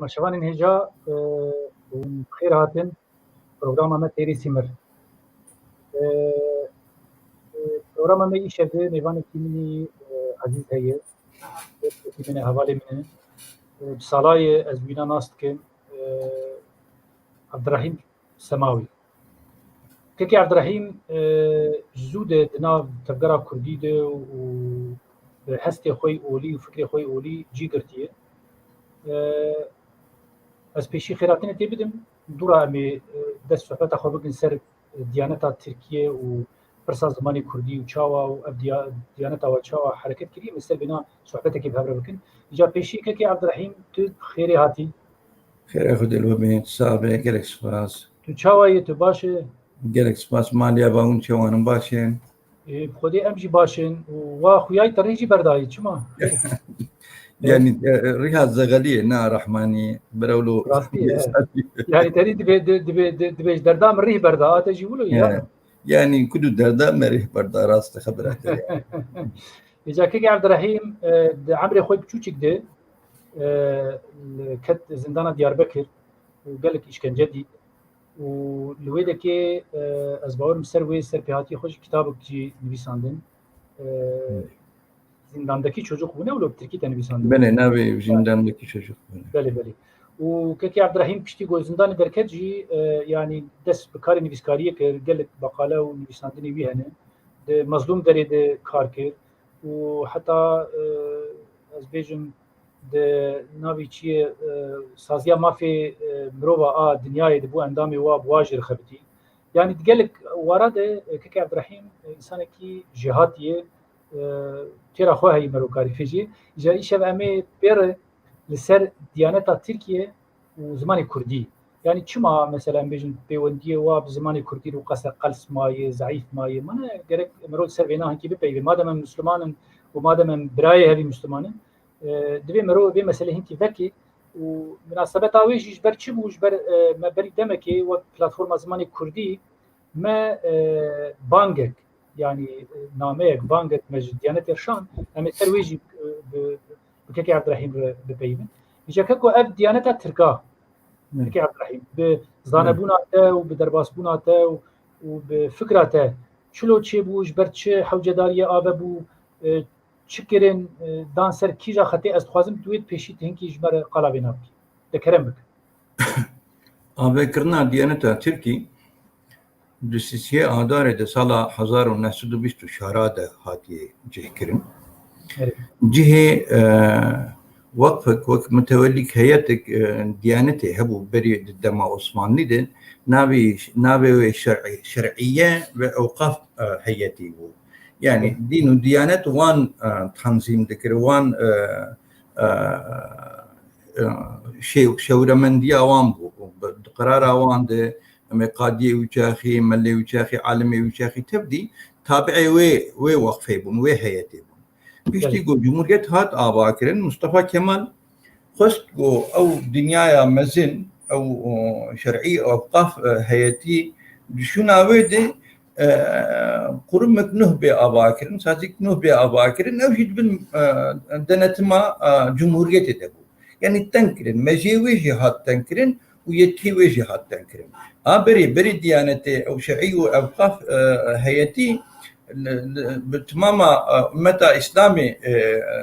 Şevanên hêja xêr hatin programa me têrî Sîmir. Programa me îşev de mêvanekî minî ezîz heye. Min e hevalê min e. Bi salayê ez wîna nas dikim Abdirehîm Semawî. Kekê Abdirehîm ji zû de di nav tevgera Kurdî de û bi hestê xwe olî û fikrê xwe olî cî girtiye. Ez pêşî xêratînê tê bidim. Dûra em ê dest sohbeta xwe bikin ser Diyaneta Tirkiye û pirsa zimanê Kurdî û çawa û ev Diyaneta we çawa hereket kiriye em ê ser bêhna sohbetekê bi hev re bikin. Îca pêşî kekê Abdirehîm tu xêrê hatî. Xêr xwedê li we bê sabe gelek spas. Tu çawa yê tu baş e? Gelek spas maliya bawûn çawanin baş ên. Xwedê em jî baş ên û wa xuyayî te rê jî berdayî çima? Yani riha zegeliyê na rehmanî berewlo Rastî ye. Yani terî dibe ji derda min rih berda te jî wilo ya. Yani kudu derda me rih berda rast xeber te. Îca kekê Abdirehîm di emrê xwe biçûçik de ket zindana Diyarbekir û gelek îşkence dît û li wê dekê ez bawer ser wê ser pêhatiyê xwe ji kitabek jî nivîsandin. Zindandaki çocuk bû ne wilo bi Tirkî te nivîsandin? Belê navê zindandaki çocuk. Belê belê. û kekê Abdirehîm piştî ku zindanê derket jî yanî dest bi karê nivîskariyê kir, gelek beqale û nivîsandinê wî hene. Di mezlûm derê de kar kir û heta ez bêjim di navê çi ye saziya mafê mirova a dinyayê de bû endamê wa bi wa jî rixebitî. Yani gelek wara de kekê Abdirehîm însanekî jêhatî ye têra xwe heyî merokkarî fêjî. Îca îşev em ê pêre li ser Diyaneta Tirkiye û zimanê Kurdî. Yani çima mesela em bêjin pêwendiyê wa bi zimanê Kurdî û qese qels maye, zeîf maye mane gerek mirov ser vêna hinkî bipeyve. Madem em Müslümanin û madem em birayê hevî Müslümanin divê mirov vê meselê hinkî vekê û münasebeta wê jî ji ber çi bû ji ber me berî demekê wek platforma zimanê Kurdî me bangek yani nameyek bangek me ji Diyanetê şan em ê ser wê jî bi kekê Abdirehîm re bipeyvin. Îca keko ev Diyaneta Tirka kekê Abdirehîm bi zanebûna te û bi derbasbûna te û bi fikra te çilo çêbû ji ber çi hewcedariyê ave bû çi kirin dan ser kîja xetê ez dixwazim tu wê pêşî te hinkî ji me re qala vê navî. Te kerem bik. Avekirina Diyaneta Tirkî di sîsiyê adarê de sala 1924 de hatiye cihkirin. Cihê wekfek wek mutewellîk heyetek Diyanetê hebû berî di dema Osmanlî de navê wê şer'îye ve ewqaf heyetî bû. Yani din û Diyanet wan tanzîm dikir, wan şewremendiya wan bû. Di qerara wan de em ê qadiyê wî çaxî, mellê wî çaxî, alimê wî çaxî tevdî tabiê wê wexfê bûn, wê heyetê bûn. Piştî ku Cumhuriyet hat avakirin, Mustafa Kemal xwest ku ew dinyaya mezin, ew şer'î ewqaf heyetî dişûna wê de qurumek nuh bê avakirin, sazîk nuh bê avakirin, ew jî dibin denetima Cumhuriyetê de bû. Yani tenkirin, mejê wê jî hat tenkirin û yetkî wê jî hat tenkirin. A berî Diyanetê ew şer'î û ewqaf heyetî bi timama ummeta İslamê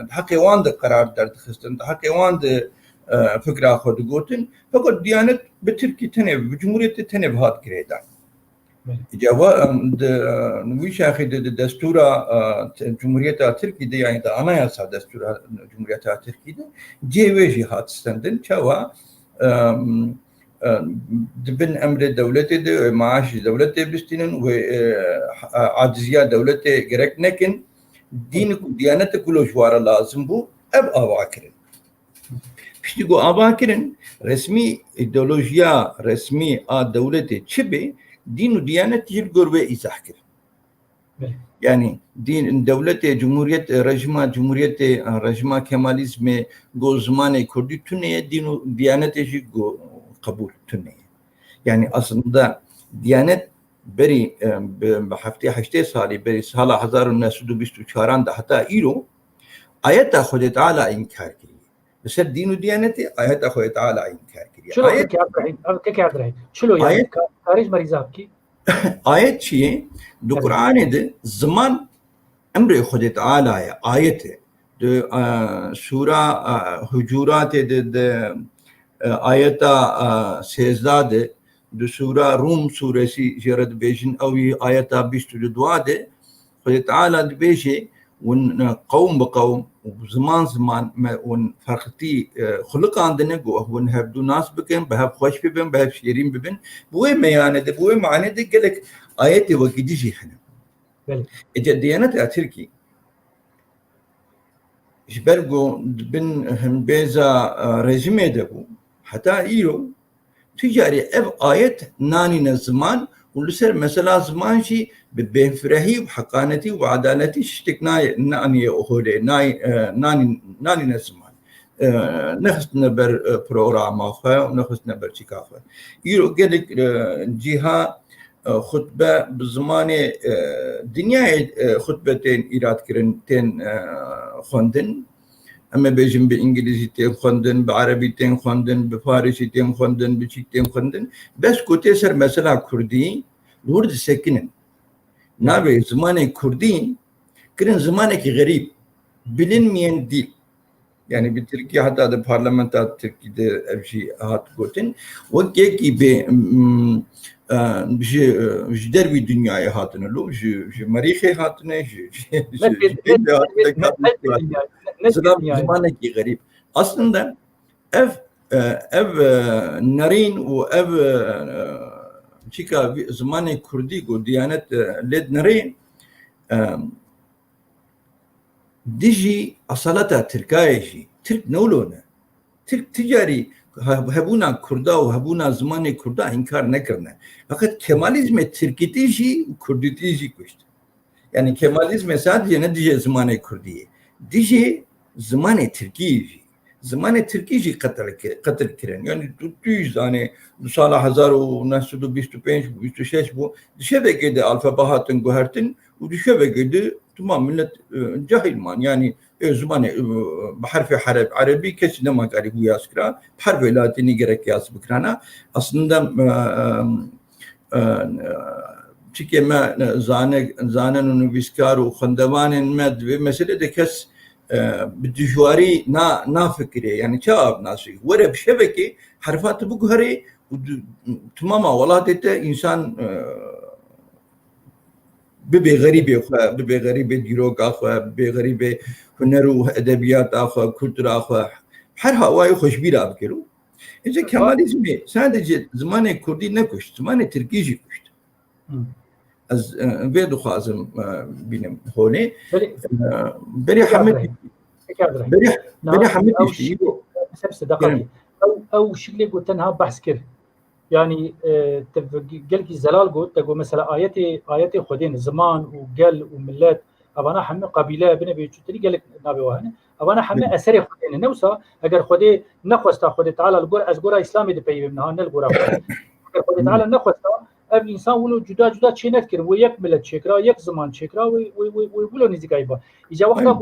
heqê wan de qerar derdixistin, heqê wan de fikra xwe digotin, feqet Diyanet bi Tirkî tenê bi Cumhuriyetê tenê hat girêdan. Îca wî şaxê de destûra Cumhuriyeta Tirkî de yani de anayasa destûra Cumhuriyeta Tirkî de cê wê jî hat stendin çawa dibin emrê dewletê de maaşî dewletê bistînin û aciziya dewletê gerek nekin dîn û Diyanetê ku ji lazim bû ev avakirin. Piştî ku avakirin resmî îdeolojiya resmî a dewletê çi bê dîn û Diyanet jî gor wê îzah kir. Yani dîn dewletê Cumhuriyet rejima Kemalizmê got zimanê Kurdî tuneye dîn û Diyanetê jî got kabul tuneye. Yani aslında Diyanet berî bi heftê heştê salî berî sala 1924 de heta îro ayeta Xwedê Teala inkar kiriye. بسر دین و دیانتی آیت خوی تعالی انکار کردی شلو آیت كيف عبد شلو يعني آية؟ كارج مريضاب کی آیت چیه دو Evet. قرآن ده زمان امر خود تعالی آیت دو سوره حجورات ده آیت 13 ده دو سوره روم سورسی جرد بیشن اوی آیت 22 ده خود تعالی ده بیشه ون قوم بقوم وزمان زمان ون فرقتي خلق عندنا ون هبدو ناس بكن بهب خوش ببن بهب شيرين ببن بوي ميانه ده بوي معنى ده قالك آياتي وكيدي شي خنا بله اجا ديانات تركي جبرجو بن هم بيزا رجيمي دبو حتى ايرو تجاري اف آيات ناني نزمان ولسر مثلا زمان شي بفرهي وحقانتي وعدالتي شتكنا ناني اهولي ناني نزمان نخست نبر بروغرام اخر ونخست نبر شيكافه يرو قالك جهه خطبه بزمان دنيا خطبتين ايراد كرن تين خوندن اما بيجن بانجليزي تين خوندن بعربي تين خوندن بفارسي تين خوندن بشيك تين خوندن بس كوتي سر مثلا كردي لورد سكنن نابي زمان كردي كرن زمانك غريب بلين مين دي يعني بتركيا حتى هذا برلمانات تركي ده أبشي هات قوتن وكيكي ب مش دربي دنيا هاتنا لو مش مريخي هاتنا زمانك غريب أصلا اف نارين واف شيكا زمان كردي قو ديانات ليد نارين ديجي اصالتها تركايجي ترك نولونا ترك تجاري هبونا كردا وهبونا زمان كردا انكار نكرنا فقط كماليزم تركي تيجي وكردي تيجي كشت يعني كماليزم sadece ne diyece زمان كردية ديجي زمان تركيجي زمان تركيجي قتل كرن يعني 200 يعني سال 1925 26 bu düşebekede alfabehatın guhertin و düşebekede tamam millet cahil man yani زمان بحرف عربي كيش نما قال يقول ياسكرا بحرف لاتيني gerek yaz بكرانا aslında çünkü ما زانن و نویسکار و خندوان مد و مسئله de kes بدجواري نا فكري يعني شاب ناسي ورا بشبكه حرفات بقهري تماما والله تتا انسان ببي غريبه ديروك اخو ببي غريبه هنر وادبيات اخو كولتور اخو her havayı hoş bir abi kero. İşte Kemalizmi sadece zamanı Kurdi ne kuştu, zamanı Türkiye kuştu. Az ve duhazım benim hone. Beri Hamid beri Hamid işte. بس دقيقة أو شيء اللي قلت أنها بحث كر يعني قال كي زلال قلت تقول مثلا آياتي خدين زمان وقال وملات أبانا حمي قبيلة بنا بيجتري قال لك نبي وهنا أبانا حمي أسري خدين نوسا أجر خدي نقصتا خدي تعالى الجور أزجورا إسلامي دبي منها نلجورا خدي تعالى نقصتا أب إنسان ولو جدا تشينت كر ويك ملت شكرا يك زمان شكرا ويقولوا نزيك أيبا إذا وقتها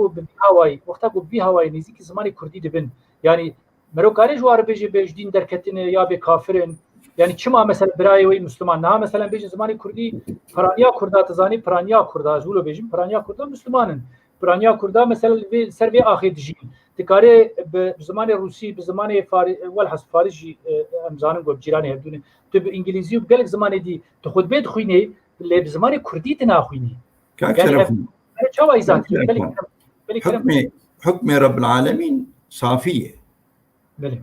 قو بهواي نزيك زماني كردي دبن يعني مروكاري جوار بيجي بيجدين دركتين يا بكافرين يعني چما مثلا برايوي مسلمان نه مثلا بيجي زماني كردي فرانيا كردا تزاني فرانيا كردا زولو بيجي فرانيا كردا مسلمانن فرانيا كردا مثلا سربي اخي دجي تكاري بزمان روسي بزمان والحس فارجي امزانن قب جيراني هدون تب انجليزي وقالك زمان دي تاخذ بيت خويني اللي بزمان كردي تنا خويني يعني شو ايزات حكم رب العالمين صافيه بله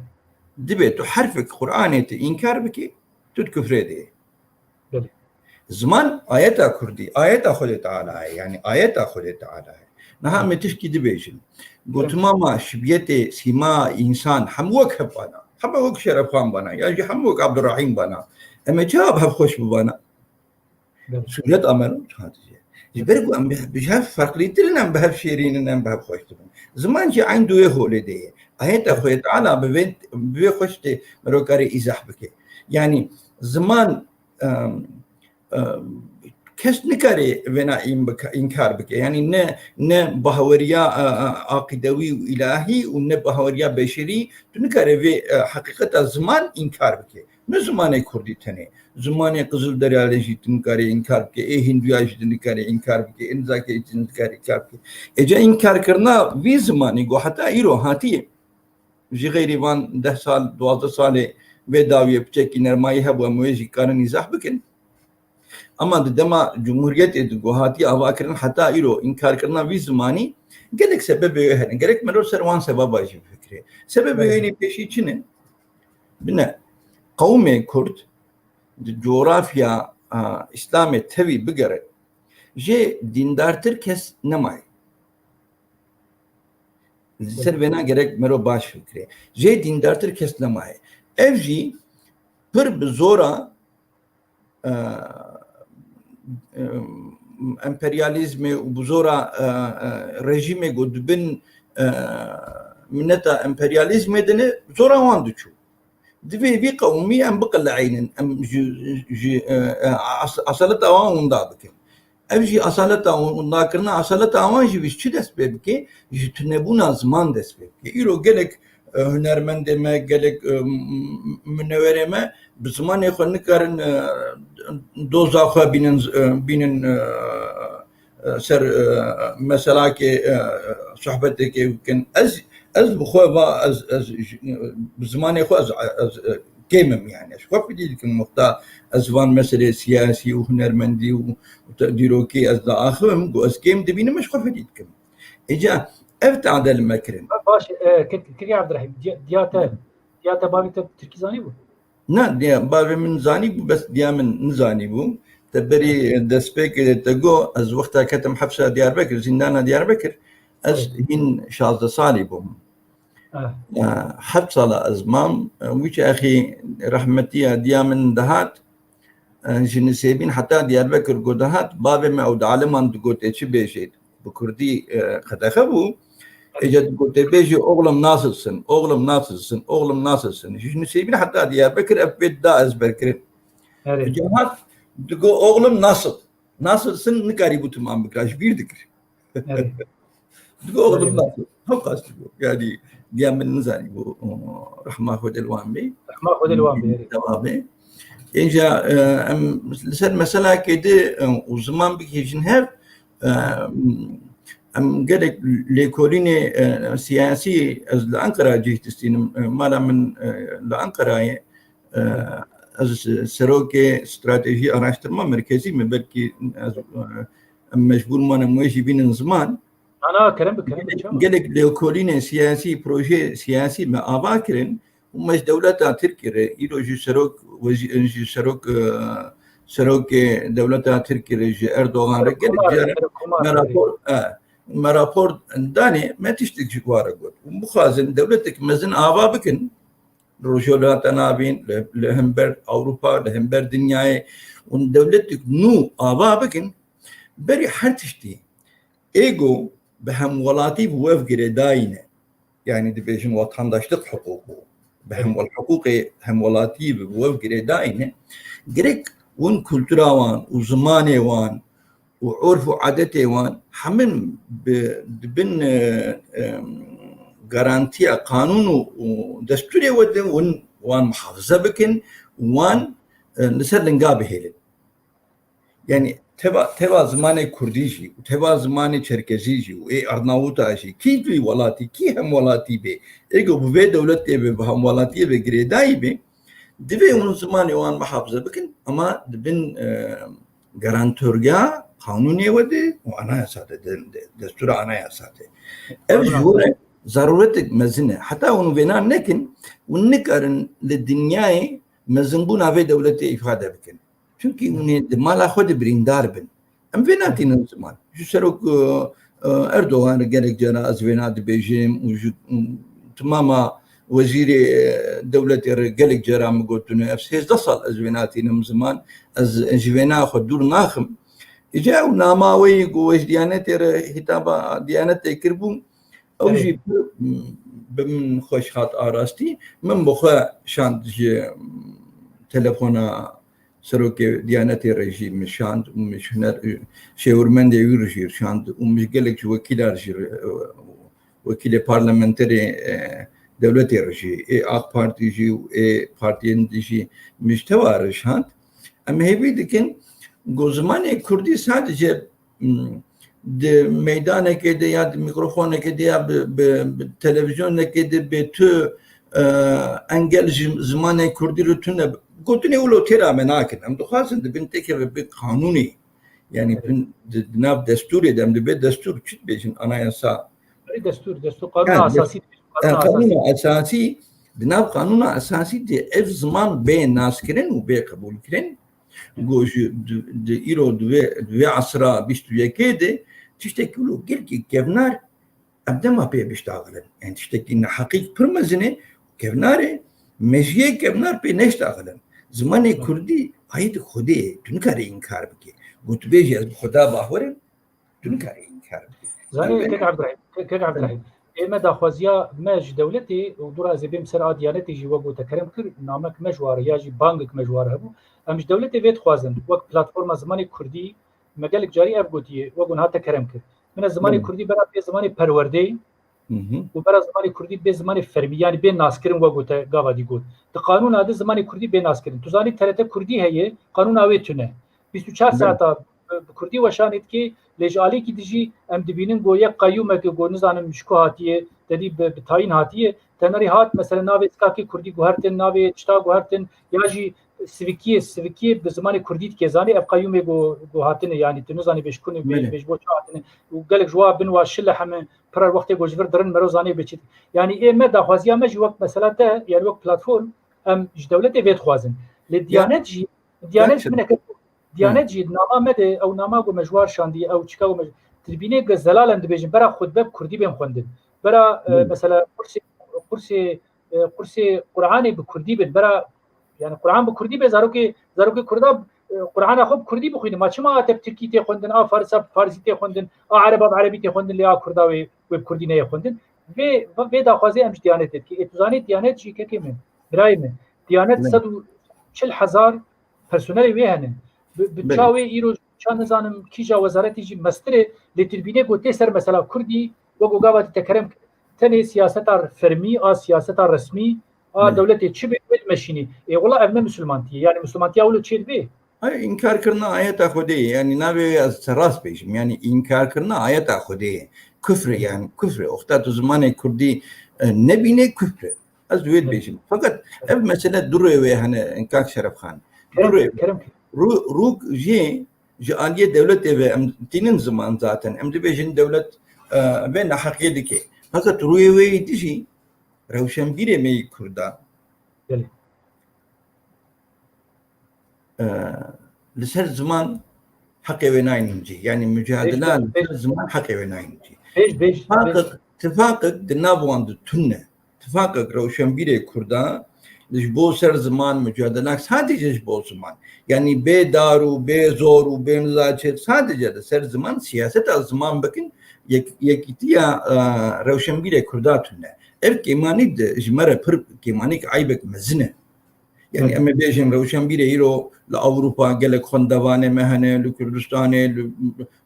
دبيتو حرفك قرآني إنكار بكي تتكفر دي بله زمان آياتا كردي آياتا خود تعالى يعني آياتا خود تعالى نها متشكي دبيشن قلت ماما شبيتي سما إنسان حموك هبانا حموك شرف خان بنا يعني حموك عبد الرحيم بنا أما جاب هب خوش ببانا سورة أمانو جبرقو أم بجهاف فرق ليترنا أم بهب شيرين أم بهب خوش ببانا زمان جي عنده يهولي دي آيات أخوي تعالى بخشتي مروكاري إزاح بك يعني زمان کس نکاره ونا انکار بکه یعنی نه بهوریا عقیدوی و الهی و نه بهوریا بشری تو نکاره و حقیقت زمان انکار بکه نه زمان کردی تنه زمان قزل دریاله جیت نکاره انکار بکه هندویا جیت نکاره انکار بکه انزاکی جیت نکاره انکار بکه اجا انکار کرنا وی زمانی گو حتی ایرو هاتیه جی غیری وان 10 سال 12 سال و داویه بچکی نرمایی هبو امویجی کارن ایزاح بکن اما دما جمهوریت گوهاتی اواکرن حتی ایرو انکار کرنا وی زمانی گلک سبب هن گلک مرو سروان سبب باجی فکره سبب یعنی پیشی چنه بنا قوم کرد جغرافیا اسلام تبی بگره جه دیندارتر کس نمای سر بنا گرek مرو باش فکره جه دیندارتر کس نمای ev jî pir bi zora emperyalizmê û bi zora rejimê got dibin mineta emperyalizmê de ne zora wan diçû divê vî qewmî em biqeleînin em ji asaleta wan winda bikin ev jî asaleta windakirina asaleta wan jî wî çi dest pê bike ji tunebûna ziman dest pê bike îro gelek hunermendê me gelek minewerê me bi zimanê xwe nikarin doza xwe bînin ser meselakê sohbetekê bikin ez bi xwe va ez bi zimanê xwe ez kêmim yani ez xwe fidî dikim muxta ez van meselê siyasî û hunermendî û dîrokî ez diaxivim got ez kêm dibînim ez xwe fidî dikim îca ev tadel me kirin باش كريم عبد الرحيم دياتا بابي تركي زاني بو نه دیا بابی من زانی بو بس دیا من نزانی بو تبری دسپیک تگو از وقتا کتم حبسه دیاربکر زندانا دیاربکر از این 16 سالی بوم 7 سال از مام ویچ اخی رحمتی دیا من دهات جنسیبین حتی دیاربکر گو دهات بابی من او دعالمان دگو تیچی بیشید بکردی خدخه بو اجت قلت بيجي اغلم ناصرسن اغلم ناصرسن شنو سيبين حتى دياربكر ابيت داز بركر جهات دقو اغلم ناصرسن نكاري بو تمام بكراش بير ذكر دقو اغلم ناصر هو قاصد يعني ديا من نزاني بو رحمه خد الوامبي تمام اجا مثلا كده وزمان بيجي هير ام قالك ليكوريني سياسي از لأنقرة جيت استينم مالا من لأنقرة از سروكي استراتيجي araştırma مركزي من بلكي مجبور ما نمويشي بين زمان انا كلام قالك ليكوريني سياسي بروجي سياسي ما اباكرن ومش دولتها تركي يلو جي سروك دولتها تركي جي اردوغان قالك مرافور داني ما تشتكي شكوارا قلت ومخازن دولتك مزن آبا بكن رجولات نابين لهمبر أوروبا لهمبر دنياي ودولتك نو آبا بكن بري حرتشتي إيجو بهم ولاتي بوفقر داينة يعني دبيشن وطنداشتق حقوقه بهم والحقوق هم ولاتي بوفقر داينة جريك ون كولتورا وان وزماني وان وعرف وعادتي وان حمن بن غارانتيا قانون ودستوري وان محافظه بكن وان نسر لنقابه هيلن يعني تبا زماني كرديجي وتبا زماني تشركزيجي واي ارناوطاجي كي دوي ولاتي كي هم ولاتي بي ايجو بي دولتي بهم ولاتي بغريداي بي دبي ون زماني وان محافظه بكن اما دبن غارانتورجا قانوني ودي وانا يساته دستور انا يساته ارجو ضرورتك مزنه حتى ونو بينا لكن ونقرن للدنيا مزنبونا في دولتي افاده بكن çünkü mala خود بريندار بن ام بيناتي زمان شو سروك اردوغان gerek جنا ازوينا بيجيم تماما وزير دولة gerek جرا مقولتنا افسيز دصل ازويناتي من زمان از جوينا خدور ناخم اجاو ناماوي قوش ديانتي هتابا ديانتي كربون او جي بمن خوش خات آراستي من بخوا شاند جي تلفونا سروك ديانتي رجيم شاند مش هنا شاورمن دي يرجي شاند ومش قالك وكيل رجي وكيل بارلمنتري دولتي رجي اق بارتي جي بارتين دي مش توارش شاند اما هي بيدكن گوزمانی کردی sadece de meydana kedi ya mikrofona kedi ya televizyona kedi be tu engel zamane kurdi rutune gotune ulo tera menakin am dokhasın de bin teke bir kanuni yani bin nav desturi dem de be destur çit bejin anayasa destur kanun asasi binav kanun asasi de ev zaman be naskirin u be kabul kirin گوش ایرو دوی عصرا بیشتر یکیده تشتکی لو گل کی کفنار ابدا ما پی بیشتاغلن یعنی تشتکی نه حقیق پرمزنه کفناره مجیه کفنار پی نشتاغلن زمان کردی ayet خودی تون کاری انکار بکی گوت بیجی از خدا باورن تون کاری انکار بکی زانی که عبدالرحیم اما داخوازیا مج دولتی و دور از بیم سر آدیانتی جی وگو تکرم کر نامک مجواره یا جی بانک مجواره هبو امش دولتی وید خوازن وقت پلتفرم زمانی کردی مجالک جاری افگوتیه وگو نها تکرم کر من زمانی کردی برای به زمانی پرورده و برای زمانی کردی به زمانی فرمی یعنی به ناسکرین وگو تا گاوادی گود تا قانون آده زمانی کردی به ناسکرین تو زانی ترته کردی هیه قانون آوی تونه 24 ساعت کردی وشانید که لجالی کی دیجی ام دبینن گو یک قیومه که گو نزانم مشکو هاتیه ددی به تاین هاتیه تنری هات مثلا ناوی اسکاکی کردی گوهرتن ناوی چتا گوهرتن یا جی سویکی به زمان کردی که زانی اب قیومه گو هاتنه یعنی تنزانی بشکنه بیش بو هاتنه و گلک جواب بن واشله همه پر وقت گوجور درن مرو زانی بچید یعنی ام داخوازیا مج وقت مثلا ته یعنی وقت پلتفرم ام دولت وید خوازن لدیانت جی دیانت منه دیانت جی نامه مده او نامه گو مجوار شاندی او چکا گو تربینه گزلالند بجن برا خطبه کردی بهم خوندن برا مثلا قرص قرآنی به کردی بد برا yani Kur'an bu Kürdi be zaruki Kurda Kur'an خوب کردی بخوید ما چما اتب ترکی ته خوندن فارسی ته خوندن عربی ته خوندن لیا کردا و کردی نه خوندن و داخوازی امش دیانت کی اتزانی دیانت چی که من برای من دیانت 140,000 پرسنل وی هنن بچاوی ایرو چند زانم کیجا وزارتی جی مستر لتربینه گوته سر مثلا کردی و گوگاوات تکرم تنی سیاست فرمی سیاست رسمی دولتی چی به مشینی والله ابن مسلمانتی yani مسلمانتی اولو چی به Hayır, inkar kırna ayet ahudi yani nabi az teras peşim yani inkar kırna ayet ahudi küfre yani küfre oktat uzmanı kurdi ne bine küfre az düet peşim fakat ev mesele duruyor ve hani inkar Şeref Khan duruyor ruk je aliye devlet ve tinin zaman zaten emdi bejin devlet ve nahakiyedeki fakat ruye ve dişi Rewşenbîrê me Kurda li ser ziman heqê wê nayîncî yani mücadele li ser ziman heqê wê nayîncî tifaqek di nav wan de tune tifaqek Rewşenbîrê Kurda li bo ser ziman mücadele sadece ji bo ziman yani bê dar û bê zor û bê nizaçet sadece de ser ziman siyaset az ziman bikin yekîtiya Rewşenbîrê Kurda tune ev kemani de jmara pır kemani aybek mezine yani ama bejim Rewşenbîrê îro li Avrupa gelek xwendevane me hene li Kurdistanê li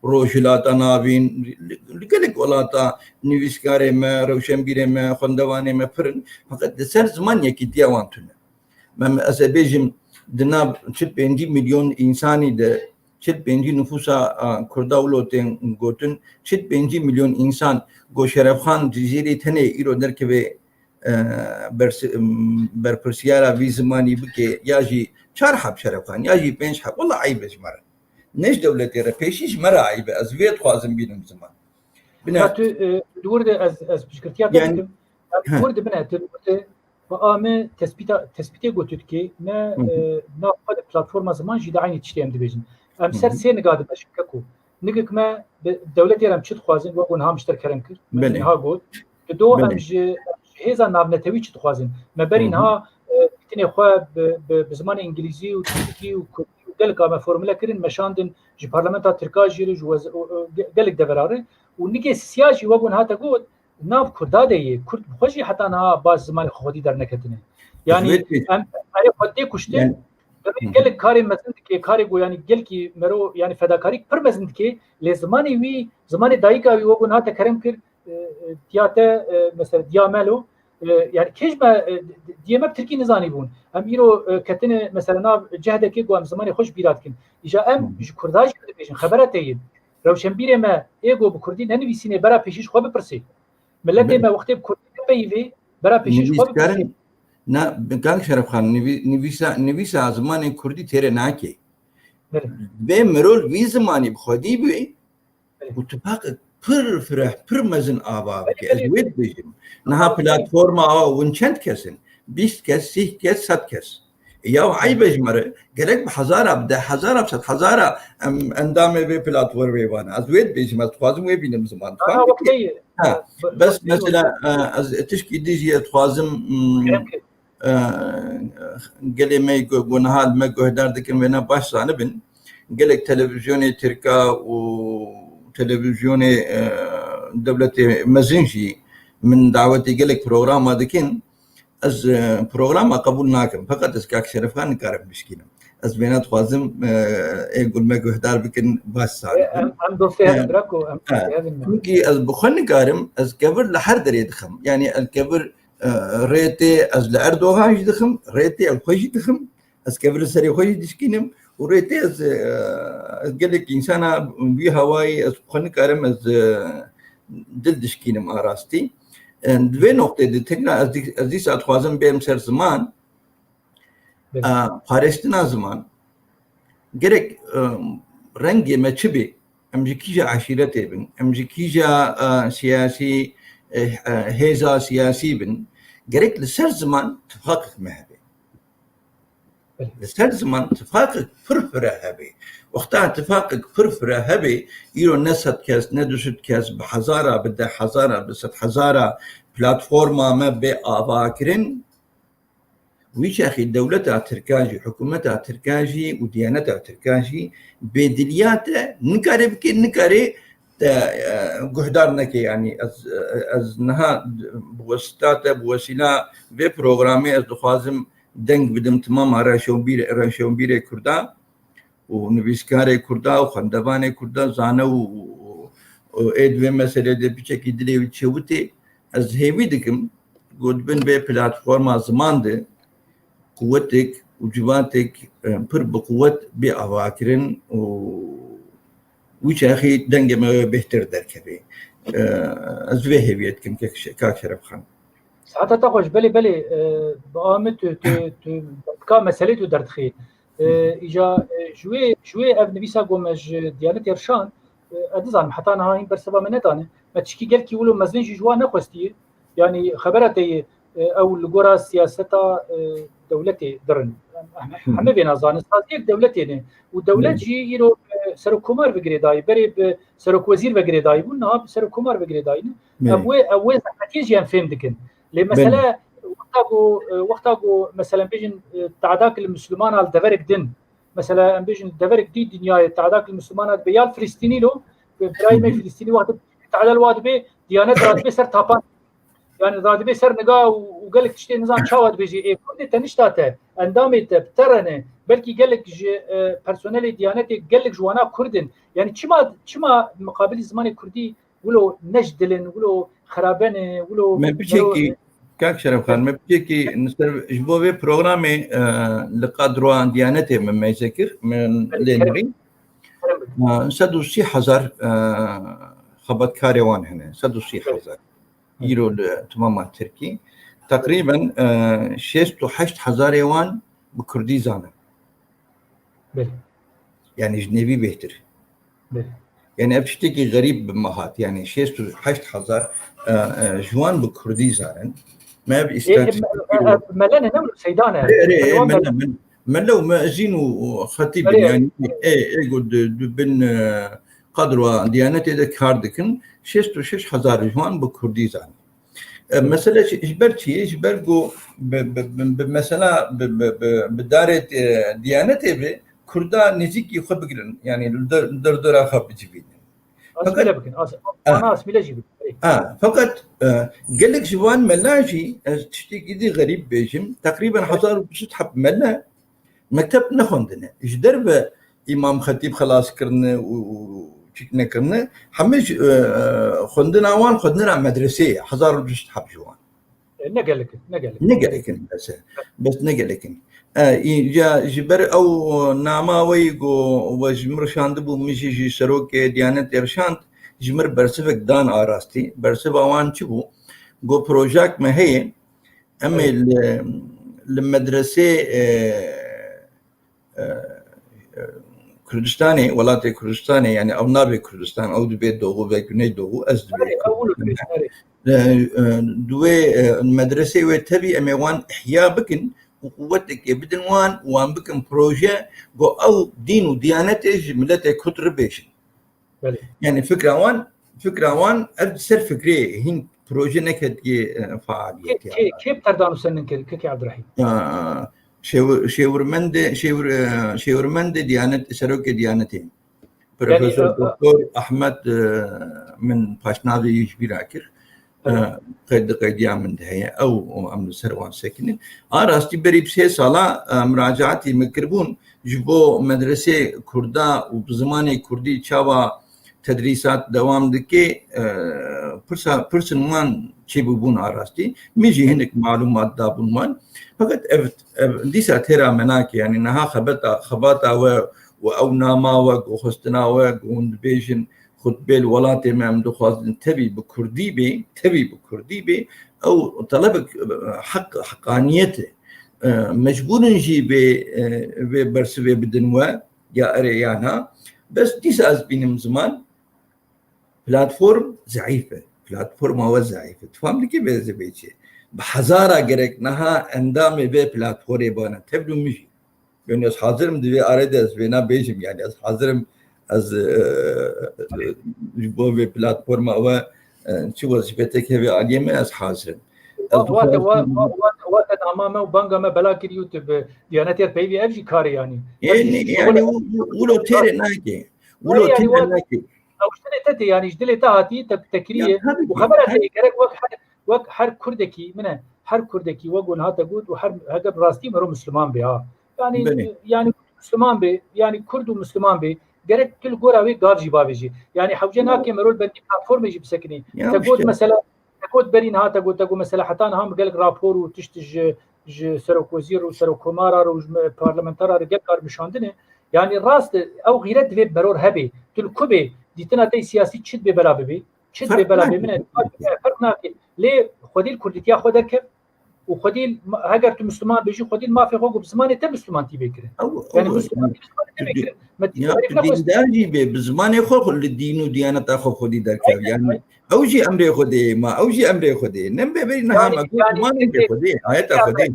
rojhilata navîn li gelek welata nivîskarê me Rewşenbîrê me xwendevanê me pirin fakat di ser ziman yekîtiya wan tune me ez ê bêjim di nav 45 milyon insanî de 45 nüfusa Kurda ulotên gotin 45 milyon insan go Şeref Khan cizîrê tenê îro derkeve berpirsiyara vî zimanî bike ya jî 4 heb Şeref Khan ya jî 5 heb wala aybe ji me re neş dewletê re pêşî ji me re aybe ez vê dixwazim bînim ziman wurde ez piştgirtiya dikim wurde bine wurde ame tespite gotit ki me na platforma zaman jî de aynı tiştêm dibêjin em ser sê nigadim eşke ku nigek me devletê re çi dixwazin ve gonha müşterkerin kir ha got do em ji hêza navnetewî çi dixwazin me berîn ha tinê xwe bi zimanê İngilîzî û Tirkî û Kurdî û gelek me formüle kirin meşandin ji parlamenta Tirka jî ji gelek deverare û nigê siya jî we gon hate got nav Kurda de ye Kurd xwe jî heta niha baz zimanê xwedî derneketine yani em xwe tê kuştin gelek karê mezin dike karê goyanî gelkî mero yani fedakarî pir mezin dike lê zimanê wî zimanê dayîka wî wegon hate kerem kir diya te mesela diya melo yani kejme diyeme Tirkî nizanî bûn em îro ketine mesela nav cehdekê ku em zimanê xweş bîra dikin îja em ji Kurda jî dibêjin xebera te yê rewşenbîrê me êgo bi Kurdî nenivîsîne bera pêşî ji xwe bipirsê milletê me wextê bi Kurdî nepeyivê bera pêşî ji xwe bipirsê نه کاک شرف خان نویسا زمان کردی تیره ناکی به مرول وی زمانی بخودی بی و تفاق پر مزن آبا بکی از وید بیجیم نها پلاتفورما ون چند کسن 20 کس 30 کس 100 کس یا عی بجمره گرک بحزارا بده حزارا بسد حزارا اندامه به پلاتفور بیوانه از وید بیجیم از خوازم وی بینم زمان بس مثلا از تشکی دیجی خوازم قال ما يقولون هذا ما جهدار ذكر بينا باش صانبن قال لك تلفزيوني تركا وتلفزيوني دولة مزنجي من دعوتي قال لك بروجرام هذا كين از بروجرام قبول ناكم فقط از كاك شرف خان كارب مشكلة از بينات خوازم يقول ما جهدار بكن باش صانبن ام دوستي براكو ممكن از بخن كارم از كبر لحر دري دخم يعني الكبر ريتي از لأردوغان يدخم ريتي الخوش يدخم از كبر سري خوش يدشكينم وريتي از قالك إنسانا بي هواي از خن كارم از دل دشكينم آراستي دوي نقطة دي تكنا از دي ساعت خوازم بيم سر زمان پارستنا زمان قالك رنگي ما چبي امجي كيجا عشيرتي بن امجي كيجا سياسي هيزا سياسي بن قريت لسر زمان تفاقك مهبي لسر زمان تفاقك فرفرة هبي وقتها تفاقك فرفرة هبي يرو نسد كاس ندوشت كاس بحزارة بدا حزارة بسد حزارة بلاتفورما ما بي آباكرين ويش أخي دولتها تركاجي حكومتها تركاجي وديانتها تركاجي بدلياته نكاري بكي نكاري جهدارنك يعني از نها بواسطة بوسيلة في برنامج از دخوازم دنگ بدم تمام راشون بير كردا ونویسکار کردا و خندوان کردا زانه و ادوی مسئله ده بچه دلی و چوتی از هیوی دکم گود بن به پلاتفورم زمان ده قوتك و جوانتك پر بقوت بی آواکرین و وش أخي دنگ ما بهتر دركبي أزويه هويت كم كاك شرف خان ساعتها تخش بلي بقامت كا مسألة ودردخي إجا شوي أب نبيسا قومج ديانة يرشان أدزان حتى أنا هاي برسبة منتانة ما تشكي قال كي ولو مزنج جوا نقصتي يعني خبرتي أو الجورا سياسة دولتي درن هم بينا زان استازيك دولتي ودولت جي يرو سرک کمر بگیره دای بری سرک وزیر بگیره دای بون نه سرک کمر بگیره دای نه اوه زحمتیش هم فهم دکن لی مثلا وقتا مثلا بیشن تعداد المسلمان على دورك دين مثلا بیشن دورك دي دنيا تعداد المسلمان بيال فلسطيني لو براي ما فلسطيني وقت تعداد واد به ديانات راد به سر تابان يعني راد به سر نگاه وقال لك تشتي نظام شاود بيجي ايه كنت تنشتاته اندامت بترنه بلكي قال لك بيرسونيل ديانتي قال لك جوانا كردن يعني چما مقابل زمان كردي ولو نجدلن ولو خرابن ولو ما بيجي كاك شرف خان ما بيجي نستر جبوه برنامج لقدروان ديانتي من ما يذكر من لينري سدو 3000 خبط كاريوان هنا سدو 3000 يرو تمام تركي تقريبا 6-8 يوان بكردي زانه يعني جنيبي بهتر يعني ابشتكي غريب بمهات يعني 6-8 جوان بكردي زانن ما بيستات ملنا نملو سيدانا ملو ما زين وخطيب يعني ايه قد بن قدروا ديانتي ذاك هاردكن 6-8 جوان بكردي زانن مثلا اجبرتي اجبرقو بمثلا بدارة ديانتي كردا نزيكي خبقرن يعني دردرا خب جبين فقط قال لك جوان ملاجي تشتكي دي غريب بيجم تقريبا حصار بسطحب ملا مكتب نخوندنا ايش درب امام خطيب خلاص كرنا وشكنا كرنا حمش خوندنا وان خوندنا مدرسه حزار بجش حبجوان نقلك نقلكن بس نقلكن جا جبر او ناماوي جو وجمر شاندبو مشي جي سروك ديانت ارشانت جمر برسفك دان آراستي برسف اوان چبو جو بروجاك ما هي اما المدرسه كردستاني ولات كردستاني يعني او نابي كردستان او دبي دوغو و güney doğu از دوي المدرسه وتبي اموان احياء بكن وقوتك بدن وان بكن بروجي جو او دين وديانته ملته كتربيشن يعني فكره وان ارسل فكري هين بروجي نكد فعاليه كيف تردانو سنن كي عبد الرحيم شيورمند ديانت سروك ديانتين بروفيسور دكتور احمد من باشناوي يشبيراكر قيد يعمل هي او عمل سروان ساكنين راستي بريب سي سالا مراجعاتي مكربون جبو مدرسه كردا وبزماني كردي تشاوا تدريسات دوام دكي برسنوان چيبون راستي ميجي هناك معلومات دابون فقط ديسا تيرا مناك يعني انها خباتا او ناما وخستنا وندبيجن خطبه الولات امام دخواز تبي بكردي بي او طلبك حقانيته مجبور نجي برسبه بدنوا يا اريانا بس ديسا از بينم زمان بلاتفورم ضعيفه تفهم لي كيف زبيتي بحزارة جرك نها اندام به بلاتفوري بانا تبدو مشي يعني از حاضرم دوی آرد از بنا بیشم يعني از حاضرم از بو به پلاتفورم و چه وظیفته که به عالیم از حاضرم وقت امامه و بانگامه بلا کریوت به دیانتیت پیوی افجی کاری يعني ولو تيري ناكي او شتنه يعني جدلي تاعتي تكريه وخبرت جرك وقت هر كردكي منه هر كردكي وقول هذا قلت وهر هذا براستي مرو مسلمان بها يعني مسلمان به يعني كرد ومسلمان به جرك كل قراوي قاف جبابجي يعني حوجنا كي مرو البندي بلاتفورم يجي بسكني تقول مثلا تقول برين هذا تقول مثلا حتى انا هم قال رابور وتشتج سروك وزير وسروك كمارا وبرلمانتار رجال كار مشاندنه يعني راست او غيرت في برور هبي تلكبه ديتنا تي سياسي تشد ببلا ببي تشد ببلا بمن فرق ناكي ليه خدي الكردية خدك وخدي هاجر تو مسلمان بيجي خدي ما في حقوق بزمان تم مسلمان تي بكره يعني مسلمان تي بكره ما تعرف دارجي بزمان خو الدين وديانه اخو خدي درك يعني اوجي امري خدي ما اوجي امري خدي نم بينها ما ما نم خدي ايت خدي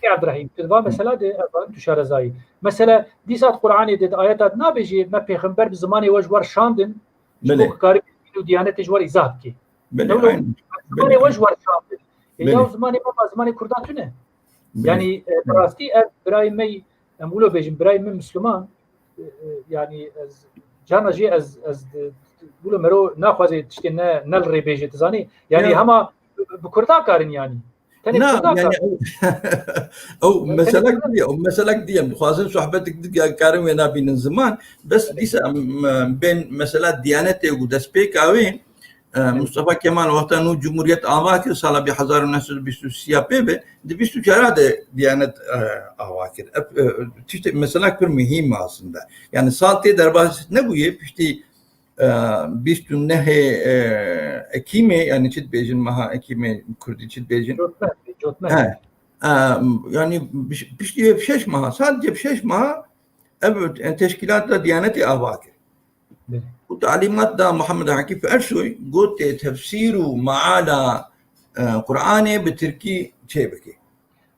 يا عبد الرحيم تلفا مثلا دي انت شارزاي مثلا دي سات قراني دي ايات ما بيجي ما پیغمبر بزمان وجور شاندن شو كاري ديانه جوار ايزاد كي زمان وجور شاندن يا زمان كرداتونه يعني براستي براي مي امولو بيجن براي من مسلمان يعني جانا جي از بقولوا مرو ناخذ تشتنا نلري بيجي تزاني يعني هما بكردا كارن يعني نعم يعني او مسألة دي بخوازن صحبتك دي كارن وينا بين زمان بس دي بين مسألة ديانته ودسبيك اوين مصطفى كمال وقتا جمهورية آواكر سالا ب 1923 به دي 24 ديانت آواكر مسألة كبير مهمة aslında yani saati derbas ne bu ye pişti 29 Ekim'e yani çit bejin maha Ekim'e Kurdi çit bejin yani pişti 6 maha sadece 6 maha evet teşkilatla Diyaneti Avaker وتعليمات دا محمد عكيف أرسوي قلت تفسيره معانا قرآني بتركي شيبكي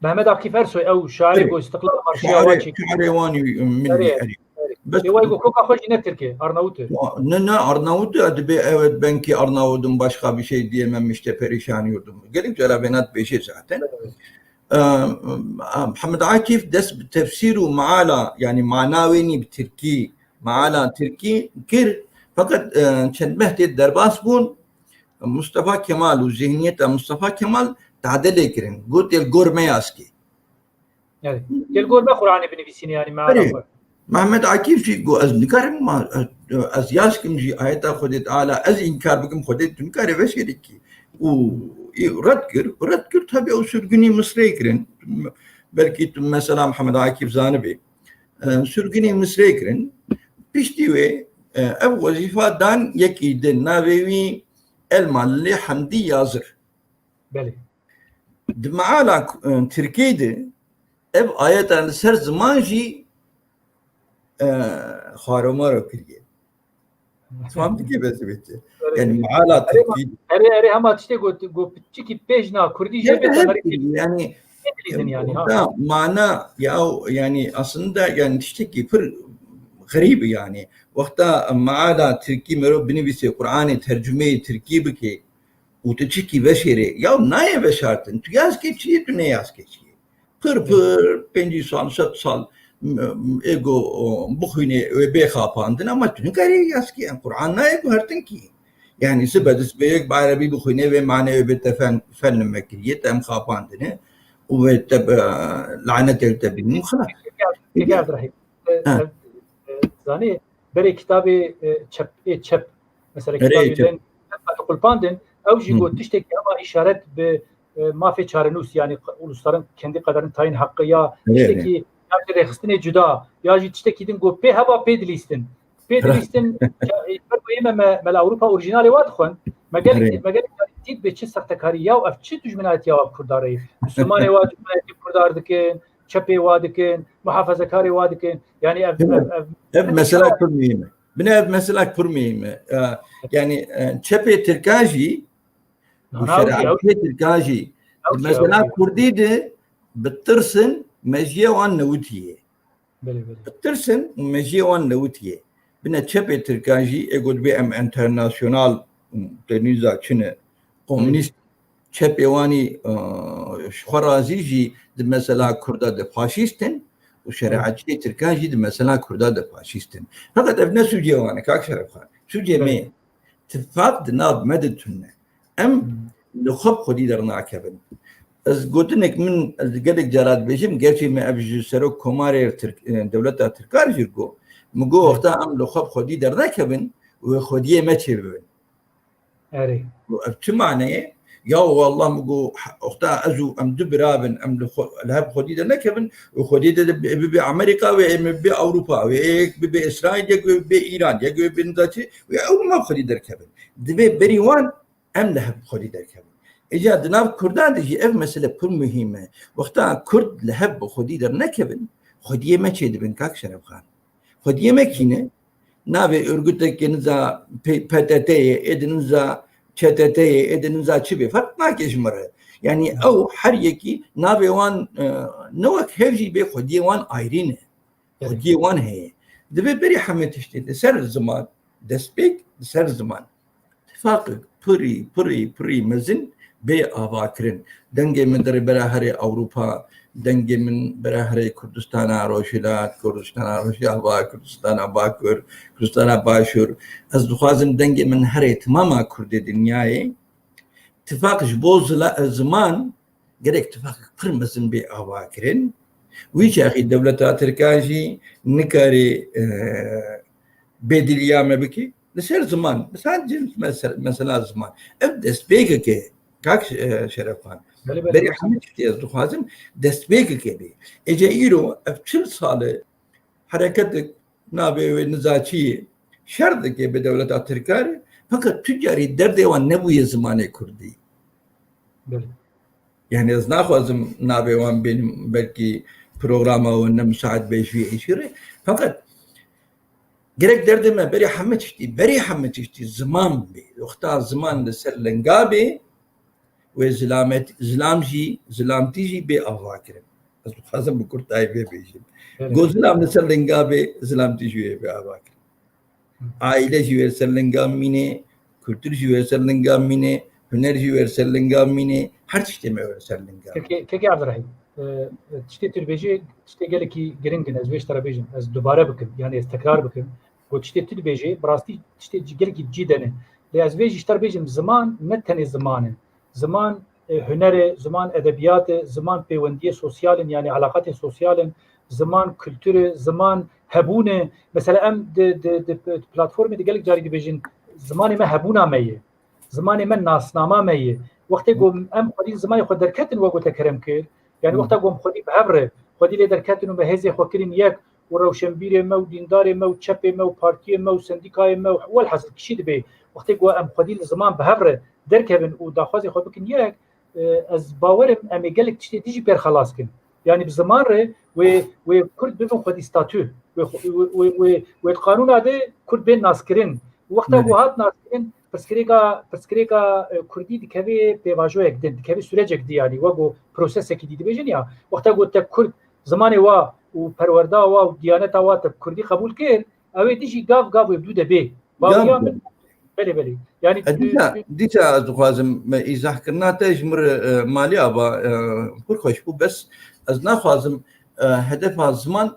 محمد عكيف أرسوي أو شاعر استقلال شاعري واني مني بس هو يقول كوكا خوش نتركي أرناوتي أرناوتي أدبي evet benki Arnavut'un başka bir şey diyemem işte perişan yurdum. Gelip celabenat bir şey zaten. محمد عكيف دس تفسيره معانا يعني معناويني بتركي معانا تركي كير فقط شنبهت الدرباس بون مصطفى كمال وذهنية مصطفى كمال تعدل كرين قلت الجورمي اسكي يعني يلقون ما قرآن بنفسين يعني ما عرفه محمد عكيف شي يقول از نكرم ما از ياشكم جي آياتا خدت على از إنكار بكم خدت تنكار بشركي ورد كر tabii o sürgünü Mısır'a girin belki mesela Muhammed Akif Zanibi sürgünü Mısır'a girin pişti ve ev vazifadan yekiden navevi elmalli hamdi yazır بله dmaala Türkiye'de ev ayeten ser zaman jî xaromara kiriye فهمت كيف بس يعني معالا تركيز اري هم تشتي جو تشكي بيجنا كردي جبت يعني يعني معناه يعني aslında yani تشتكي فر غريب يعني وقتا معالا تركي مرو بنفسي قرآن ترجمة تركي بكي وتشكي بشري يا ناي بشارتن تياز كي شيء تنياز كي شيء فر 5 سال 7 سال ego bukhine ve be khapandın ama tünkari yaski Kur'an ne ego ki yani sebedis beyek barabi bukhine ve mane ve fen mekkiyet em khapandın ve tab lanet eltebin خلاص كيف راح زاني بري كتابي تشب مثلا كتابي لين تقول باندن او جيغو تشتكي ama işaret be mafi çarenus yani ulusların kendi kadarını tayin hakkı ya tişteki ya rehstine cüda ya tişteki din go pe hava pedlistin mel Avrupa orijinali var xon magal tid be çi saktakari ya af çi tujmenat ya kurdarayı Müslüman ya kurdardıken çepe vadiken muhafazakari vadiken yani ev mesela kurmayayım bine ev mesela kurmayayım yani çepe Türkaji şeriatı Türkaji mesela Kurdiydi بترسن مجيه وان نوتيه بترسن مجيه وان نوتيه بنا تشبه تركاجي اقول بي ام انترناسيونال تنيزا چنه komünist çepevani şoraziji de mesela kurda de faşistin o şeriatçı Türkaji de mesela kurda de faşistin fakat evne sucevani kak şerefhan sucemi tifak de nab medetünne em لخب خودی در ناکبن از گوتنک من از گلک جرات بیشم گرچه من ابجو سرو کماری دولت ترکار جرگو مگو وقتا ام لخب خودی در ناکبن و خودیه مچه ببن اری چه معنیه یا والله مگو وقتا ازو ام دو برابن ام لحب خودی در ناکبن و خودی در بی امریکا و بی اوروپا و بی اسرائیل یک بی ایران یک بی نداچه و او ما خودی در کبن دبی بریوان ام لحب خودی در کبن إجا دناب كردان دجي إف مسألة بر مهمة وقتها كرد لهب خدي در نكبن خديه ما شيء دبن كاك شرف خان خديه ما كينه نابي örgüttek nza PTT edinza ÇTT edinza çibe fark ma keşmere yani o her yeki nabe wan novak hevji be خديه wan ayrine خديه wan he debe beri hamet işte ser zaman despek ser zaman ittifak puri mezin بي آواكرين دنجي من در براهري أوروبا دنجي من براهري كردستان روشيلات كردستان روشي أبا كردستان باكر كردستان باشور از دخوازم دنجي من هري تماما كرد دنياي اتفاق جبوز زمان gerek اتفاق فرمزن بي آواكرين ويش أخي دولة تركاجي نكاري بدليا مبكي لسير زمان بس هاد جنس مثلا زمان ابدا سبيكك كاك شرفان بري حمد احتياز دخوازم دستبيك كبي اجا ايرو افشل صالة حركتك نابي ونزاچي شردك بدولة تركاري فقط تجاري درد وان نبوي زماني كردي يعني از ناخوازم نابي وان بين بلكي بروغراما وان مساعد بيشوي عشيري فقط gerek derdime beri hammet işte zaman bi وقتا زمان لسر لنقابي وزلامتيجي بي أفاكرين بس خاصة بكرتاي بي بيجي قو زلام لسر لنقابي زلامتيجي بي أفاكرين عائلة جوير سر لنقاميني kültür جوير سر لنقاميني هنر جوير سر لنقاميني هر تشتي ميور سر لنقاميني كيكي عبد الرحيم تشتي تربيجي تشتي قالكي جرينجن از ويش ترابيجن از دوباره بكم يعني از تكرار بكم وتشتي تربيجي براستي تشتي قالكي جيدنه لاز ويش تربيجن زمان نتني زمان هنر، زمان ادبیات، زمان پیوندی سوسیال یعنی علاقات سوسیال، زمان کلتور، زمان هبونه. مثلا ام د پلتفرم دی گلک جاری دی بجین زمان ما هبونا میه، زمان ما ناسنامه میه. وقتی گم ام خودی زمان خود درکتن وگو تکرم کرد، یعنی وقتی گم خودی به هبره خودی لی درکتن و به هزی خود کرین یک و روشنبیر ما و دیندار ما و چپ ما و پارتی ما و سندیکای ما و والحصل کشید به وقتی گو ام خودی زمان به هبره درکبن و داخوازی خود بکن یک از باورم امی گلک تشتی دیجی پر خلاص کن. يعني بزمان ره و كرد بيبن خدي ستاتو و القانون هذا كرد بين ناسكرين وقتها بوهات ناسكرين برسكريكا كردي دكبي بيواجو يكدن دكبي سوريجك دي يعني وقو بروسيس كي دي بيجن يا وقتها قلت كرد زماني وا وبروردا وا وديانتا وا كردي قبول كير اوي ديجي قاف يبدو دبي باويا من بلي يعني ديتا دخوازم اذا حكرنا تجمر مالي ابا كل خوش بس از نخوازم هدف زمان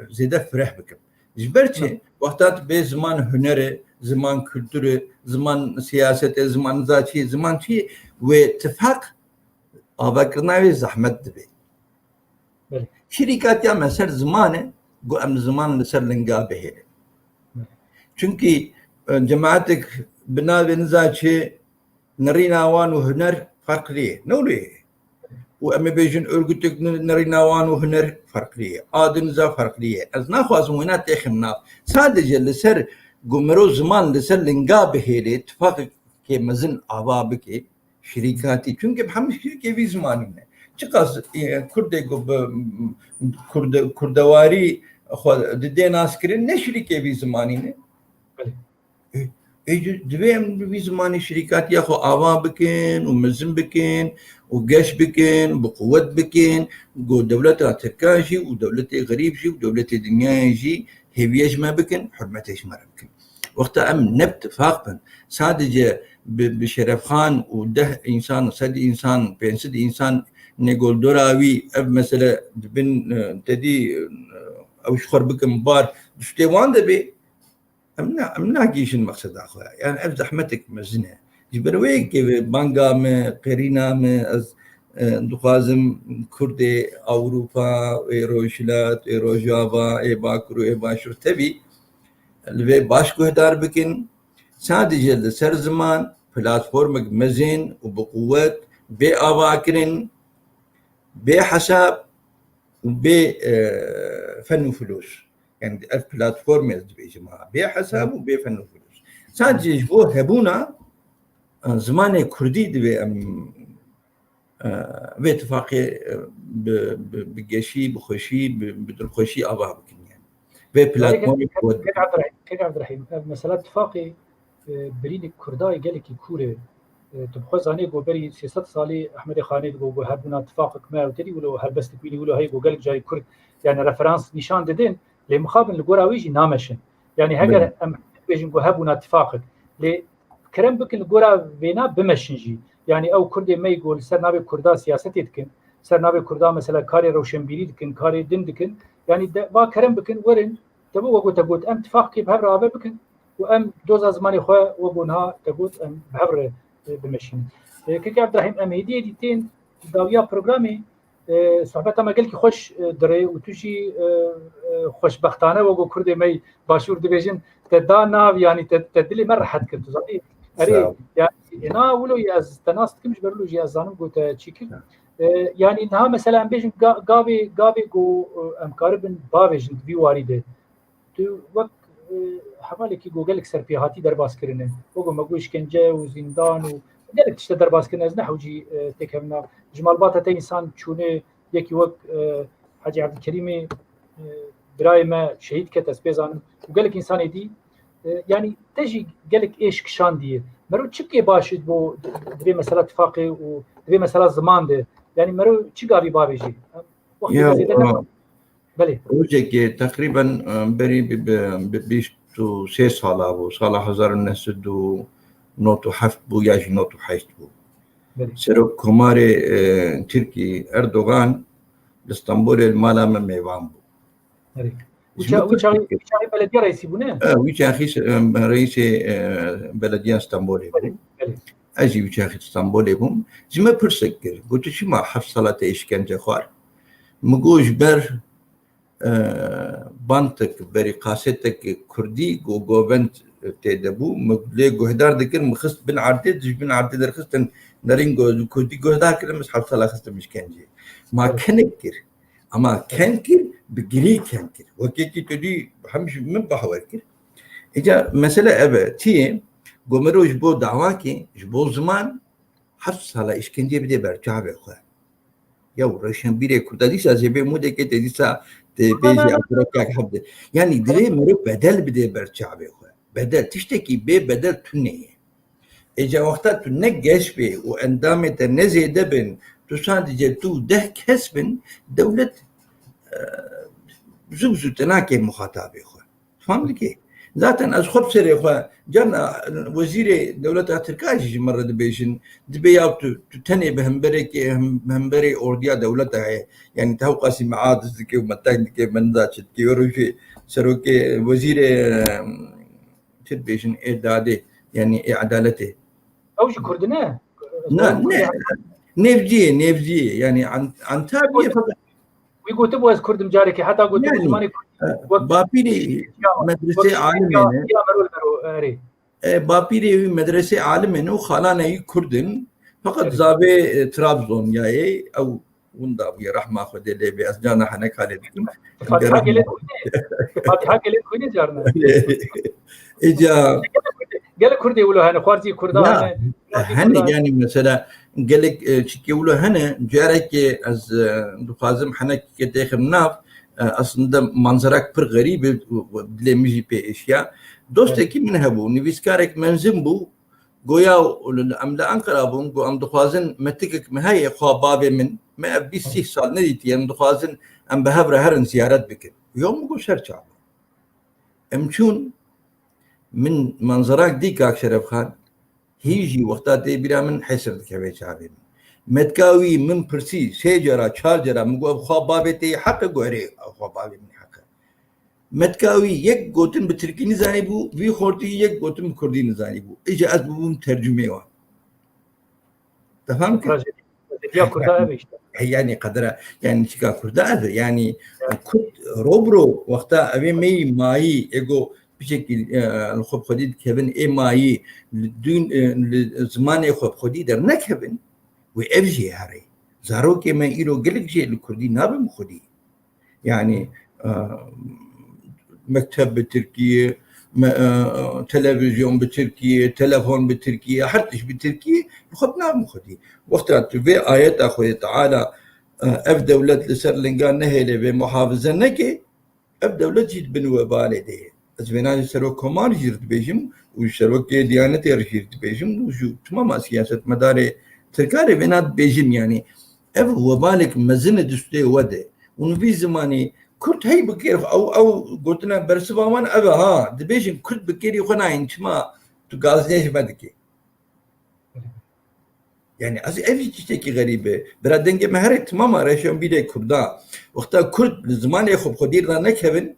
زیاده فرح بکم جبرتي وقتات به زمان هنر، زمان کلتور، زمان سیاست، زمان ذاتی، زمان چی و اتفاق آبکرناوی زحمت دبی شرکات یا مثل زمانه گو ام زمان لسر لنگا بهیره چونکی جماعتك بناوي نزاچه نريناوان وهنر فرق ليه نوليه وأما بيجن أرجوتك نريناوان وهنر فرق ليه آدم زا فرق ليه از ناخواز وينات تخمنا صادق لسر قمرو زمان لسر لنقا بهيري اتفاق كي مزن عوابك شركاتي چونك بحمد شركة في زماننا چقاس كردي كردواري دي ناس كرين نشركة في زماننا دوام في زمان الشركات ياخو آوا بكين ومزن بكين وقش بكين بقوة بكين قو دولتها تركاجي ودولتها غريب جي ودولتها دنيا جي هيبيج ما بكين حرمتش ما بكين وقتها أم نبت فاقبا صادجة بشرف خان وده إنسان صد إنسان بين صد إنسان نقول دوراوي أب مثلا بن تدي أو شخر بكم بار دشتيوان دبي أمنا جيش المقصد أخويا يعني أب زحمتك مزنة جبرويك بانجا ما قرينا ما از دخازم كردي أوروبا إيروشلات إيروجافا إيباكرو إيباشر تبي اللي باشكو هدار بكن سادجة لسر زمان بلاتفورمك مزين وبقوة بأواكرن بحساب وبفن وفلوس يعني البلاتفورم يا جماعه بحساب وبفن وفلوس سادجي جبو هبونا زمان كردي دبي ام باتفاقي بقشي بخشي بدرخشي ابا بكن يعني ببلاتفورم كيف عبد الرحيم مساله اتفاقي برين كرداي قالك كوره تبخوز عني جو بري سياسات صالي احمد خاني جو هبونا اتفاقك ما وتري ولو هربست بيني ولو هي جو قالك جاي كرد يعني ريفرنس نشان ددين لمخابن الجوراويجي نامشن يعني هجر ام بيجن جو هبونا اتفاقك ل كرم بكن الجورا بينا بمشنجي يعني او كردي ما يقول سر نابي كردا سياستي دكن سر نابي كردا مثلا كاري روشنبيري دكن كاري دين دكن يعني با كرم بكن ورن تبو وقو تقول ام اتفاقي بهبر ابا بكن وام دوز زماني خو وقونها تقول ام بهبر بمشين كيف عبد الرحيم ام هديه ديتين داويا بروجرامي صحبتها ما قالك خوش دري وتجي خوشبختانه وقو كردي مي باشور دبيجن تدانا يعني تدلي مره حد كنت زادي اري يعني انا ولو ياز تناست كمش برلو جي ازانم قلت تشيكل يعني انها مثلا بيجن غابي جو امكاربن بافيجن في وارده تو وقت حوالي كي جو قالك سربيهاتي درباس كرنه وقو مقوش كنجه وزندان و قالك تشتا درباس كرنه از نحوجي تكمنا جمال باتا انسان چونه يكي وقت حاجي عبد الكريم براي ما شهيد كتس بيزانم وقالك انسان دي يعني تجي قالك ايش كشان دي مرو تشكي باشد بو دبي مساله اتفاقي ودبي مساله زمان ده يعني مرو تشي بابيجي وقت زيدنا بله وجهك تقريبا بري بيشتو 6 سال ابو صالح هزار الناس دو نوتو حفت بو ياجي نوتو حيشت بو سرو كوماري تركي اردوغان اسطنبول المالا من ميوان بو وشاغي بلديه رئيسي بونه ويش اخي رئيس بلديه اسطنبول اجي بشاخ اسطنبول بوم جمع برسكر قلت شو ما حصلت اشكنجه خوار مقوش بر بانتك بري قاستك كردي جوبنت تدبو مقلي جهدار ذكر مخست بن عدد بن عدد رخصتن نرين جو كردي جهدار كده مش حصل خست مش كنجي ما كنكر اما كنكر بجري كنكر وكيكي تدي همش من بحوركر اجا مسألة ابا تي قمرو جبو دعواكي جبو زمان حصل اشكنجي بدي برجع خو يو رشن بيري كردا ديسا زي مودي كي ديسا بيجي افريقيا حبد يعني دري مرو بدل بدي برجع خو بدل تشتكي بدل تنيه اجا وقتا تنجش بي واندامه النزي دبن تصادج تو ده كسبن دولة زوزو تناكي مخاطبه خو فهمت كي ذاتا از خب سري خو جانا وزير دولة تركيا مرة دبيشن دبيا تني بهمبري اورديا دولتها يعني تو قاسي معاد زكي ومتاك من ذات كي وروشي سروكي وزير تربيشن اعدادي يعني عدالته اوش كردنا لا نيفجي يعني عن تابيه فقط ويقول تبغى كرد مجاركي حتى قلت يعني زماني بابيري مدرسة عالمين بابيري مدرسة عالمين وخلاني كردن فقط زابي ترابزون ياي او وندا بي رحمه خد اللي باسجانا حنك خالد فاتحه قلت كوني جارنا اجا قال كردي ولا هنا خوارتي كردا هنا يعني مثلا قال لك شكي ولا هنا جارك از دخازم حنك كتاخ الناف اصلا ده منظرك بر غريب بلا ميجي بي اشياء دوستك من هبو نفيسكارك منزم بو قويا املا انقرابون قو ام دخازن متكك مهاي خوا بابي من ما بيسي سال نديتي ام دخازن ام بهبره هرن زيارات بك يوم قو شرچا امشون من منظرك ديكاك شرف خان هيجي وقتات بيرا من حسر دكبي شعبي متكاوي من برسي سيجرا چارجرا مگو خوا بابتي حق غوري خوا بابي من حق متكاوي يك گوتن بتركي نزاني بو في خورتي يك گوتن كردي نزاني بو اجا از بوم ترجمه وا تفهم يا كردا يعني قدره يعني شكا كردا يعني كنت روبرو وقتا ابي مي ماي ايجو بشكل الخب خديد كبن اي ماي دون زمان خب خديد در نكبن وابجي هاري زاروكي ما يرو قلق شيء الكردي نابم خدي يعني مكتب بتركيا تلفزيون بتركيا تلفون بتركيا حتىش بتركيا خب نابم خدي وقتها في آيات أخوي تعالى اف دولة لسر لنقان نهيلي بمحافظة نكي اف دولة جيد بنو بالدي ازبناج سرو كومار جيرت بيجم وشروك ديانة يرجيرت بيجم وشو تمام سياسة مدار تركاري بنات بيجم يعني اف وبالك مزنة دستي وده ونفي زماني كرت هاي بكير او قلتنا برسبامان ابا ها دبيجم كرت بكير يخنا انتما تقازنيش بدكي يعني از اف تشتكي غريبة برادنجي مهارة تماما راشون بيدي كردا وقتا كرت زمان يخب خدير لا نكهبن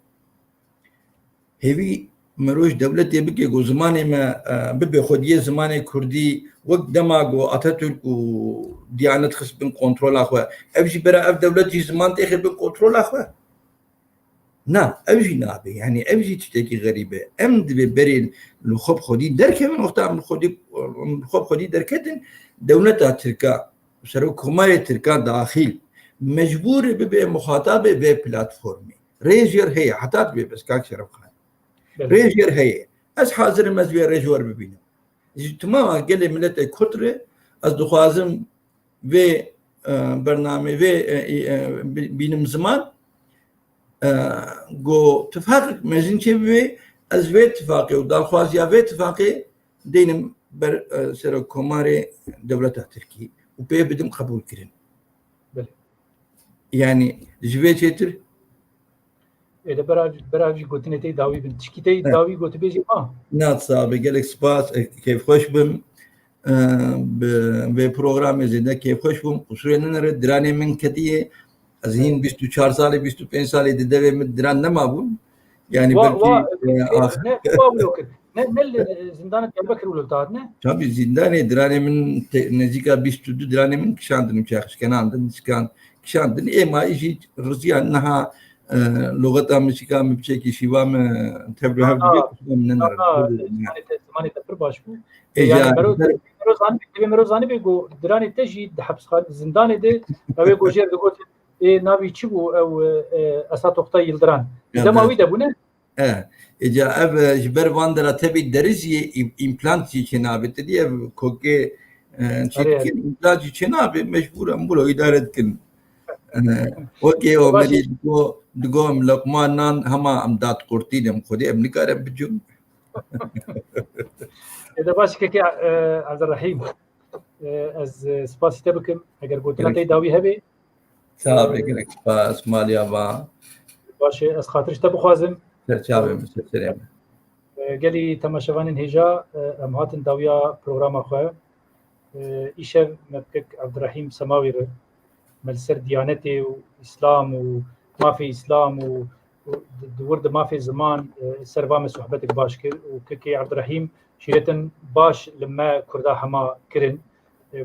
هذي مروج دولة يبكي جو زماني ما ببي خديه زماني كردي وقت دماغو اتاتورك وديانة خص بين كنترول اخوا ابجي برا اف دولة زمان تاخذ بين كنترول اخوا نا ابجي نابي يعني ابجي تشتكي غريبة امد ببري الخب خدي دركه من وقت الخب خدي دركتن دولة تركا سرو كماري تركا داخل مجبور ببي مخاطبة ببلاتفورمي ريجر هي حتى بي بس كاك شرف خان ريجر هي از حاضر مزوي ريجور ببينه تماما قال لي ملت كتره از دخوازم و برنامه و بينم زمان جو تفاق مزين شبه از و اتفاقي ودالخواز يا و اتفاقي دينم بر سر كوماري دولة تركي وبي بدم قبول كرين يعني جوي تشتر إذا براج قلتني تي داوي بنت شكيتي داوي قلت بيجي نات صعب قال لك سباس كيف خوش بم ببرنامج زنده كيف خوش بم وسوينا نرد دراني من كتيه ازين 24 سال 25 سال دده دران نما بون يعني بلكي ne zindanı Diyarbakır uludad ne? Tabii zindanê diranê min nêzîka bîst û du diranê min kişandinim çaxişkenandin kişandin êma jî riziyan niha lugeta min şîka min biçekî şîva min tevlû hev dibe min nenarin. Zamanı pir baş bû. Êca Yani merozanî bê got diranê te jî di hepsxane zindanê de ew ê gojêr digot navî çi bû ew Esat Oktay Yıldıran. Dema wî de bû ne? Êca ev ji ber van dera tevî deriziyê împlant jî çênavê diye kokê çêdikin împlant jî çênavê mecbûran bûro îdare dikin. Okey o merî digo em lokma nan hema em dat qurtînim xwedê em nikarin bicûn. باش كيكي عبد الرحيم از سپاسی te bikim eger gotina te dawî hebe Sağ ol gelek spas malya va baş ez xatir te bixwazim çavê min serserê gelî temaşevanên hêja em hatin dawiya programa xwe îşev me bikek Abdurrahîm Semawî re me li ser Diyanetê û İslam û mafê İslam û di wir di mafê ziman ser va me sohbetek baş kir û kekê Abdurrahîm şîretin baş li me Kurda hema kirin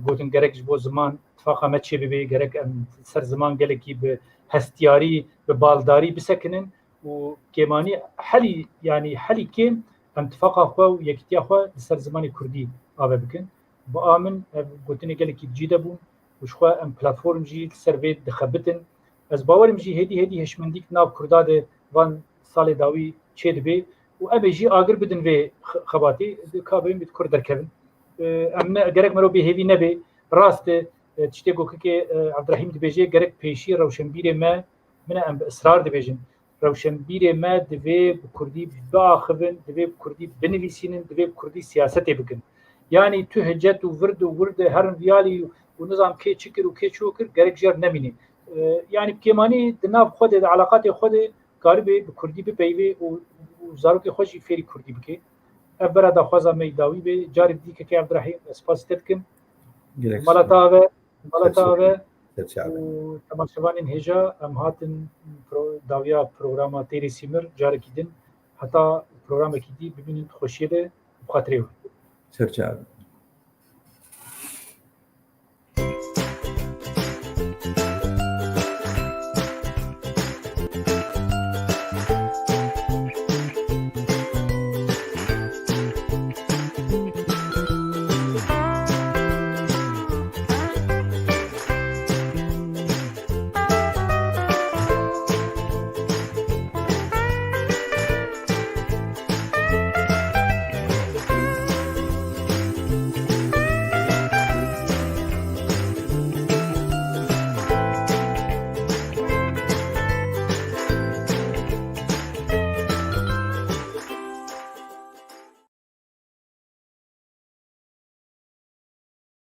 gotin gerek ji bo ziman tifaqa me çê bibe gerek em ser ziman gelekî bi hestiyarî bi baldarî bisekinin û kêmanî helî yani helî kêm em tifaqa xwe û yekîtiya xwe li ser zimanê Kurdî ave bikin. Bi a min ev gotinê gelekî cî de bûn û ji xwe em platform jî li ser vê dixebitin. Ez bawerim jî hêdî hêşmendîk nav Kurda de van salê dawî çê dibe û ev ê jî agir bidin vê xebatê kabin bît Kurd derkevin. Em ne gerek mero bêhêvî nebe rast e tiştê gokekê Abdurrahîm dibêje gerek pêşî rewşenbîrê me min em bi israr dibêjin. Rewşenbîrê me divê bi Kurdî biaxivin, divê bi Kurdî binivîsînin, divê bi Kurdî siyasetê bikin. Yani tu hicet û vird û wirde herin viyalî û nizam kê çi kir û kê çû kir gerek jer nemînî. Yani kêmanî di nav xwe de di alaqatê xwe de karibê bi Kurdî bipeyvê û zarokê xwe jî fêrî Kurdî bike. Ev bera daxwaza me dawî bê carê dîkekê Abdurrahîm spasî te dikim. Malata ave û temaşevanên hêja em hatin dawiya programa Têrê Sîmir carekî din heta programekî dî bibînin xweşiyê de bi xatirê we. serçavê.